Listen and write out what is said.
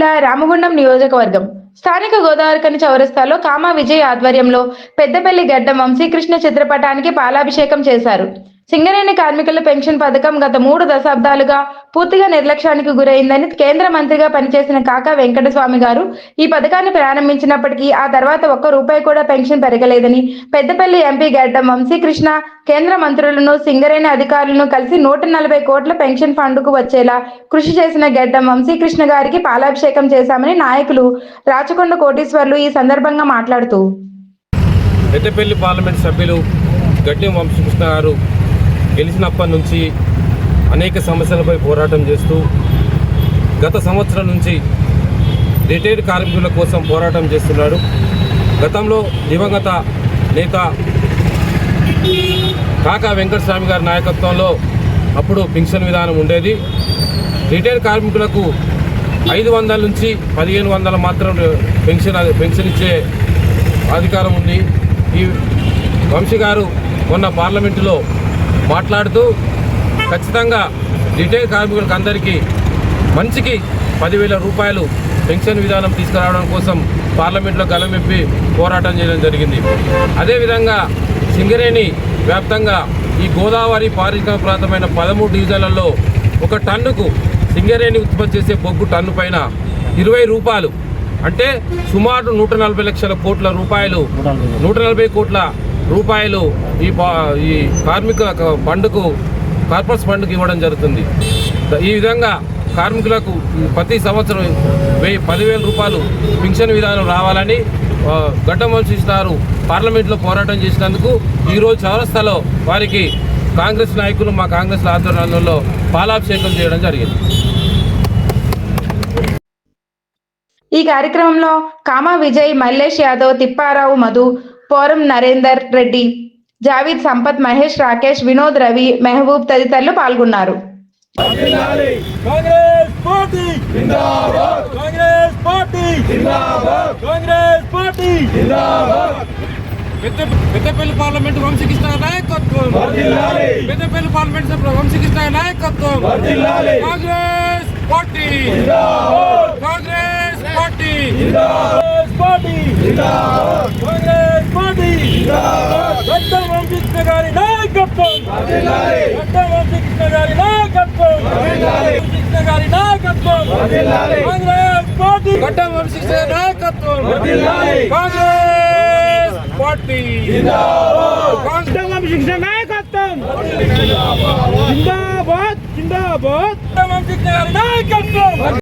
జిల్లా రామగుండం నియోజకవర్గం స్థానిక గోదావరిఖని చౌరస్తాలో కామా విజయ్ ఆధ్వర్యంలో పెద్దపల్లి గడ్డం వంశీకృష్ణ చిత్రపటానికి పాలాభిషేకం చేశారు. సింగరేణి కార్మికుల పెన్షన్ పథకం గత 3 దశాబ్దాలుగా పూర్తిగా నిర్లక్ష్యానికి గురైందని కేంద్ర మంత్రిగా పనిచేసిన కాకా వెంకటస్వామి గారు ఈ పథకాన్ని ప్రారంభించినప్పటికీ ఆ తర్వాత ఒక్క రూపాయి కూడా పెన్షన్ పెరగలేదని, పెద్దపల్లి ఎంపీ గడ్డం వంశీకృష్ణ కేంద్ర మంత్రులను, సింగరేణి అధికారులను కలిసి 140 కోట్ల పెన్షన్ ఫండ్కు వచ్చేలా కృషి చేసిన గడ్డం వంశీకృష్ణ గారికి పాలాభిషేకం చేశామని నాయకులు రాచకొండ కోటీశ్వర్లు ఈ సందర్భంగా మాట్లాడుతూ, పెద్దపల్లి పార్లమెంట్ సభ్యులు గడ్డం వంశీకృష్ణ గారు గెలిచినప్పటి నుంచి అనేక సమస్యలపై పోరాటం చేస్తూ గత సంవత్సరం నుంచి రిటైర్డ్ కార్మికుల కోసం పోరాటం చేస్తున్నాడు. గతంలో దివంగత నేత కాకా వెంకటస్వామి గారి నాయకత్వంలో అప్పుడు పెన్షన్ విధానం ఉండేది. రిటైర్డ్ కార్మికులకు 500 నుంచి 1500 మాత్రం పెన్షన్ ఇచ్చే అధికారం ఉంది. ఈ వంశీ గారు మొన్న పార్లమెంటులో మాట్లాడుతూ ఖచ్చితంగా రిటైర్ కార్మికులకు అందరికీ మంచికి 10,000 రూపాయలు పెన్షన్ విధానం తీసుకురావడం కోసం పార్లమెంట్లో గలమెప్పి పోరాటం చేయడం జరిగింది. అదేవిధంగా సింగరేణి వ్యాప్తంగా ఈ గోదావరి పారిశ్రామిక ప్రాంతమైన 13 డివిజన్లలో ఒక టన్నుకు సింగరేణి ఉత్పత్తి చేసే బొగ్గు టన్ను పైన 20 రూపాయలు అంటే సుమారు 140 లక్షల కోట్ల రూపాయలు 140 కోట్ల రూపాయలు ఈ కార్మికుల ఫండ్కు కార్పొరేట్ ఫండ్కు ఇవ్వడం జరుగుతుంది. ఈ విధంగా కార్మికులకు ప్రతి సంవత్సరం 10,000 రూపాయలు పెన్షన్ విధానం రావాలని గడ్డం వంశీకృష్ణ పార్లమెంట్లో పోరాటం చేసినందుకు ఈరోజు చౌరస్తాలో వారికి కాంగ్రెస్ నాయకులు మా కాంగ్రెస్ ఆధ్వర్యంలో పాలాభిషేకం చేయడం జరిగింది. ఈ కార్యక్రమంలో కామా విజయ్, మల్లేష్ యాదవ్, తిప్పారావు మధు, పోరం నరేందర్ రెడ్డి, జావీద్ సంపత్, మహేష్, రాకేష్, వినోద్, రవి, మెహబూబ్ తదితరులు పాల్గొన్నారు. పెద్దపల్లి పార్లమెంట్ వంశీకృష్ణ నాయకత్వం, పెద్దపల్లి పార్లమెంట్ సభ్యులు వంశీకృష్ణ నాయకత్వం, Congress party, Congress party, Congress party, గడ్డం వంశీకృష్ణ గారి నాయకత్వం, గడ్డం వంశీకృష్ణ గారి నాయకత్వం, వంశీకృష్ణ గారి నాయకత్వం, కాంగ్రెస్ పార్టీ, గడ్డం వంశీకృష్ణ నాయకత్వం, కాంగ్రెస్ పార్టీ, గడ్డం వంశీకృష్ణ నాయకత్వం, జిందాబాద్ జిందాబాద్, గడ్డం వంశీకృష్ణ గారి నాయకత్వం.